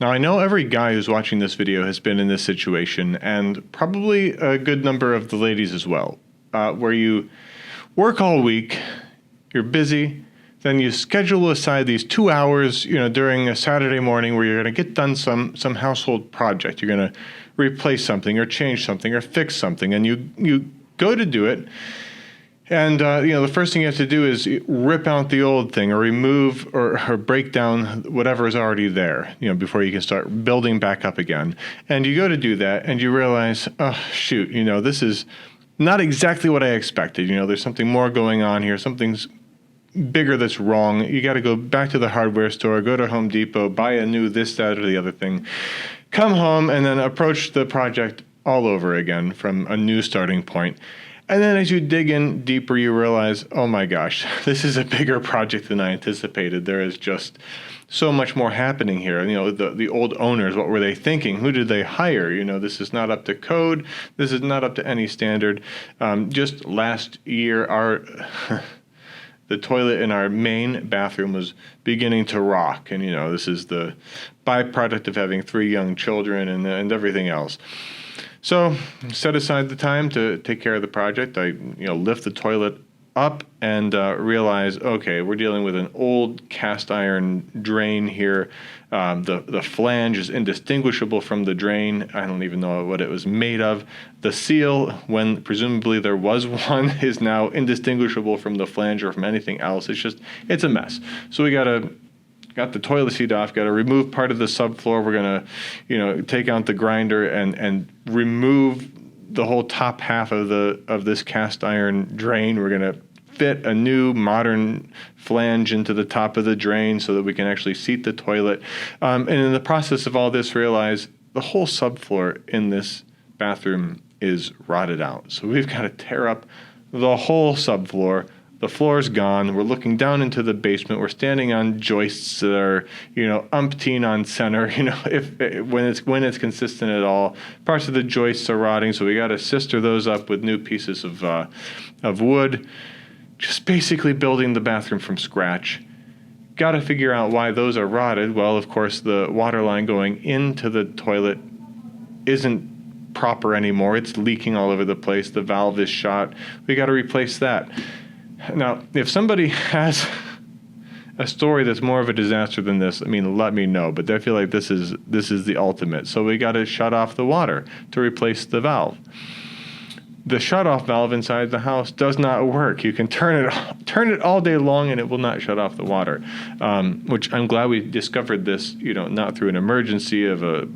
Now, I know every guy who's watching this video has been in this situation, and probably a good number of the ladies as well, where you work all week, you're busy, then you schedule aside these 2 hours, during a Saturday morning where you're going to get done some household project. You're going to replace something or change something or fix something, and you go to do it. And, the first thing you have to do is rip out the old thing or remove or break down whatever is already there, before you can start building back up again. And you go to do that and you realize, oh, shoot, this is not exactly what I expected. There's something more going on here. Something's bigger that's wrong. You got to go back to the hardware store, go to Home Depot, buy a new this, that, or the other thing, come home, and then approach the project all over again from a new starting point. And then as you dig in deeper, you realize, oh my gosh, this is a bigger project than I anticipated. There is just so much more happening here. The old owners, what were they thinking? Who did they hire? This is not up to code. This is not up to any standard. Just last year, the toilet in our main bathroom was beginning to rock. And, this is the byproduct of having 3 young children and everything else. So set aside the time to take care of the project. I, lift the toilet up and realize, okay, we're dealing with an old cast iron drain here. The flange is indistinguishable from the drain. I don't even know what it was made of. The seal, when presumably there was one, is now indistinguishable from the flange or from anything else. It's a mess. So we got the toilet seat off, got to remove part of the subfloor. We're going to, take out the grinder and remove the whole top half of this cast iron drain. We're going to fit a new modern flange into the top of the drain so that we can actually seat the toilet. And in the process of all this, realize the whole subfloor in this bathroom is rotted out. So we've got to tear up the whole subfloor. The floor's gone. We're looking down into the basement. We're standing on joists that are, umpteen on center. When it's consistent at all. Parts of the joists are rotting, so we got to sister those up with new pieces of wood. Just basically building the bathroom from scratch. Got to figure out why those are rotted. Well, of course, the water line going into the toilet isn't proper anymore. It's leaking all over the place. The valve is shot. We got to replace that. Now, if somebody has a story that's more of a disaster than this, let me know. But I feel like this is the ultimate. So we got to shut off the water to replace the valve. The shut-off valve inside the house does not work. You can turn it all day long, and it will not shut off the water. Which I'm glad we discovered this. Not through an emergency of a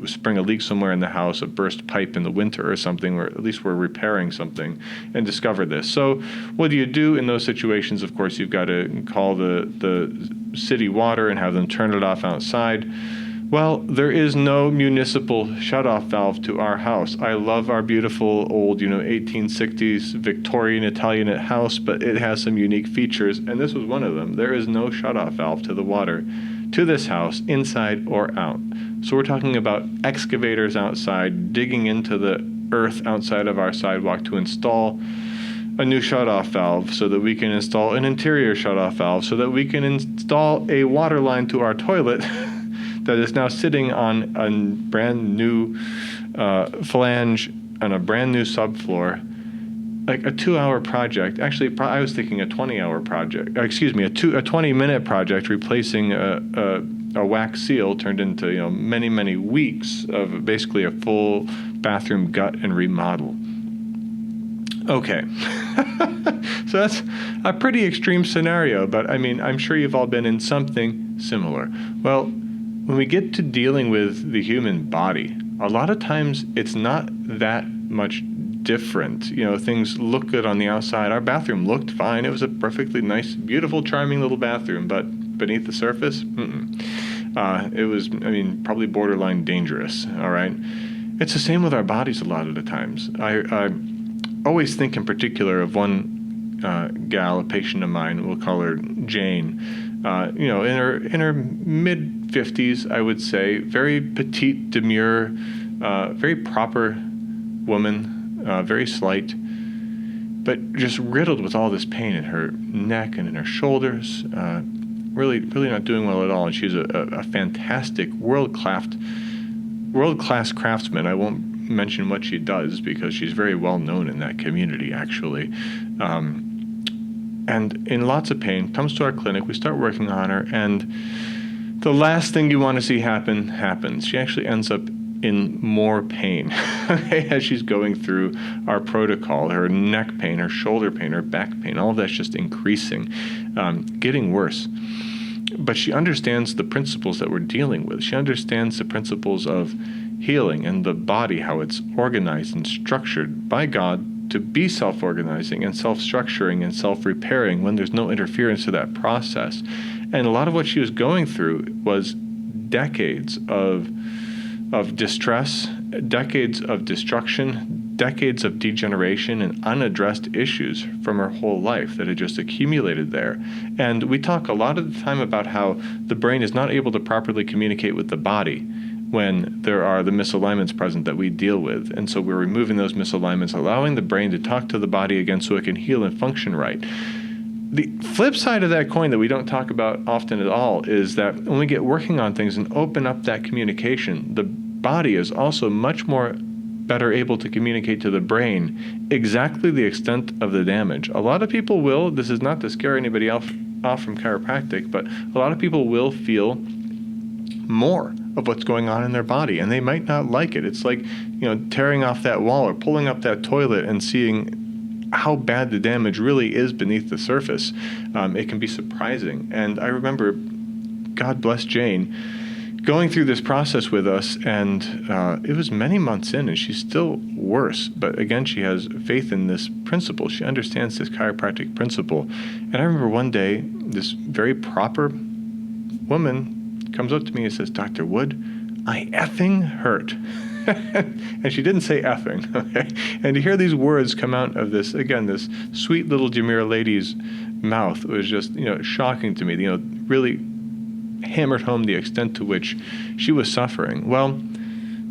spring a leak somewhere in the house, a burst pipe in the winter or something, or at least we're repairing something, and discovered this. So, what do you do in those situations? Of course, you've got to call the city water and have them turn it off outside. Well, there is no municipal shutoff valve to our house. I love our beautiful old, 1860s Victorian Italian house, but it has some unique features, and this was one of them. There is no shutoff valve to the water to this house, inside or out. So we're talking about excavators outside, digging into the earth outside of our sidewalk to install a new shutoff valve so that we can install an interior shutoff valve so that we can install a water line to our toilet that is now sitting on a brand new flange on a brand new subfloor, like a 2-hour project. Actually, I was thinking a 20-hour project. A 20-minute project replacing a wax seal turned into many, many weeks of basically a full bathroom gut and remodel. Okay. So that's a pretty extreme scenario, but I'm sure you've all been in something similar. Well, when we get to dealing with the human body, a lot of times it's not that much different. Things look good on the outside. Our bathroom looked fine. It was a perfectly nice, beautiful, charming little bathroom, but beneath the surface, it was, probably borderline dangerous, all right? It's the same with our bodies a lot of the times. I always think in particular of one gal, a patient of mine, we'll call her Jane, in her mid-50s, I would say, very petite, demure, very proper woman, very slight, but just riddled with all this pain in her neck and in her shoulders. really not doing well at all. And she's a fantastic world-class craftsman. I won't mention what she does because she's very well known in that community, actually. And in lots of pain, comes to our clinic. We start working on her, and the last thing you want to see happens. She actually ends up in more pain as she's going through our protocol. Her neck pain, her shoulder pain, her back pain, all of that's just increasing, getting worse. But she understands the principles that we're dealing with. She understands the principles of healing and the body, how it's organized and structured by God to be self-organizing and self-structuring and self-repairing when there's no interference to that process. And a lot of what she was going through was decades of distress, decades of destruction, decades of degeneration and unaddressed issues from her whole life that had just accumulated there. And we talk a lot of the time about how the brain is not able to properly communicate with the body when there are the misalignments present that we deal with. And so we're removing those misalignments, allowing the brain to talk to the body again so it can heal and function right. The flip side of that coin that we don't talk about often at all is that when we get working on things and open up that communication, the body is also much more better able to communicate to the brain exactly the extent of the damage. A lot of people will, this is not to scare anybody off from chiropractic, but a lot of people will feel more of what's going on in their body, and they might not like it. It's like, tearing off that wall or pulling up that toilet and seeing how bad the damage really is beneath the surface. It can be surprising. And I remember, God bless Jane, going through this process with us, and it was many months in, and she's still worse. But again, she has faith in this principle. She understands this chiropractic principle. And I remember one day, this very proper woman comes up to me and says, "Dr. Wood, I effing hurt." And she didn't say effing, okay? And to hear these words come out of this, again, this sweet little Jamaica lady's mouth was just, shocking to me, really hammered home the extent to which she was suffering. Well,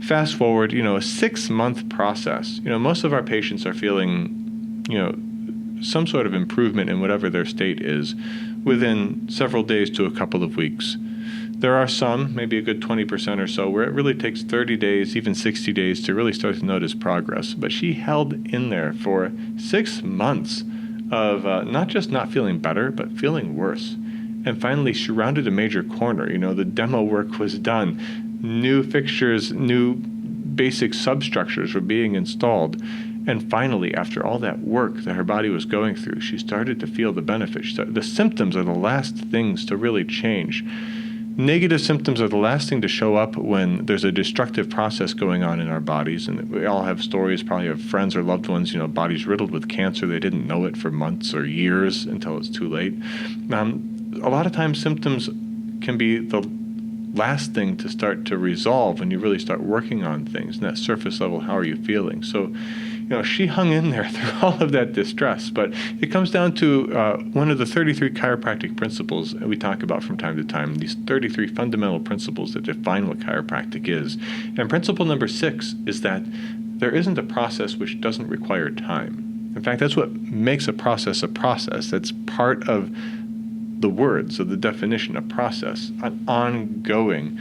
fast forward, a 6-month process. Most of our patients are feeling, some sort of improvement in whatever their state is within several days to a couple of weeks. There are some, maybe a good 20% or so, where it really takes 30 days, even 60 days to really start to notice progress. But she held in there for 6 months of not just not feeling better, but feeling worse. And finally, she rounded a major corner. The demo work was done. New fixtures, new basic substructures were being installed. And finally, after all that work that her body was going through, she started to feel the benefits. The symptoms are the last things to really change. Negative symptoms are the last thing to show up when there's a destructive process going on in our bodies. And we all have stories, probably of friends or loved ones, bodies riddled with cancer. They didn't know it for months or years until it's too late. A lot of times symptoms can be the last thing to start to resolve when you really start working on things. And that surface level, how are you feeling? So, she hung in there through all of that distress. But it comes down to one of the 33 chiropractic principles that we talk about from time to time, these 33 fundamental principles that define what chiropractic is. And principle number 6 is that there isn't a process which doesn't require time. In fact, that's what makes a process a process. That's part of the words of the definition, a process, an ongoing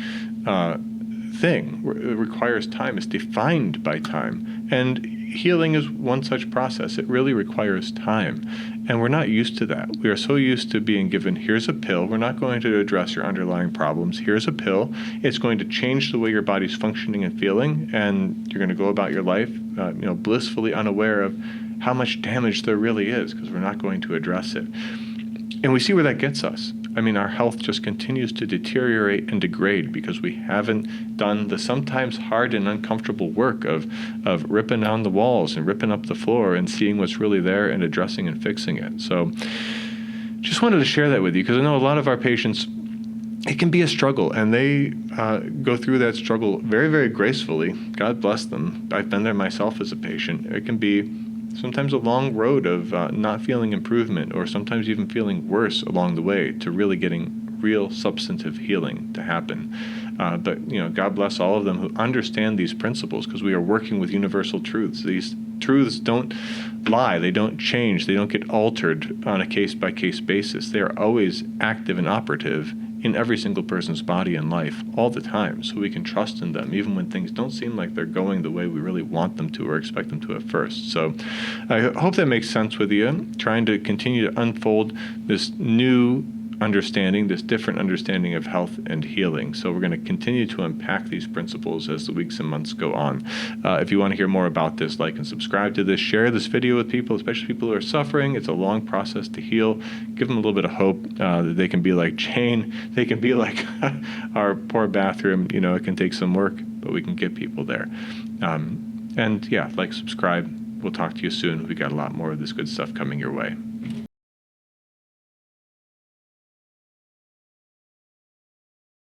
thing. It requires time. It's defined by time. And healing is one such process. It really requires time. And we're not used to that. We are so used to being given, here's a pill. We're not going to address your underlying problems. Here's a pill. It's going to change the way your body's functioning and feeling, and you're going to go about your life, blissfully unaware of how much damage there really is, because we're not going to address it. And we see where that gets us. Our health just continues to deteriorate and degrade because we haven't done the sometimes hard and uncomfortable work of ripping down the walls and ripping up the floor and seeing what's really there and addressing and fixing it. So just wanted to share that with you because I know a lot of our patients, it can be a struggle, and they go through that struggle very, very gracefully. God bless them. I've been there myself as a patient. It can be sometimes a long road of not feeling improvement, or sometimes even feeling worse along the way, to really getting real substantive healing to happen. But God bless all of them who understand these principles, because we are working with universal truths. These truths don't lie. They don't change. They don't get altered on a case-by-case basis. They are always active and operative in every single person's body and life all the time, so we can trust in them even when things don't seem like they're going the way we really want them to or expect them to at first. So I hope that makes sense with you, trying to continue to unfold this new understanding, this different understanding of health and healing. So we're going to continue to unpack these principles as the weeks and months go on. If you want to hear more about this, like and subscribe to this. Share this video with people, especially people who are suffering. It's a long process to heal. Give them a little bit of hope that they can be like Jane. They can be like our poor bathroom. You know, it can take some work, but we can get people there. And yeah, like, subscribe. We'll talk to you soon. We got a lot more of this good stuff coming your way.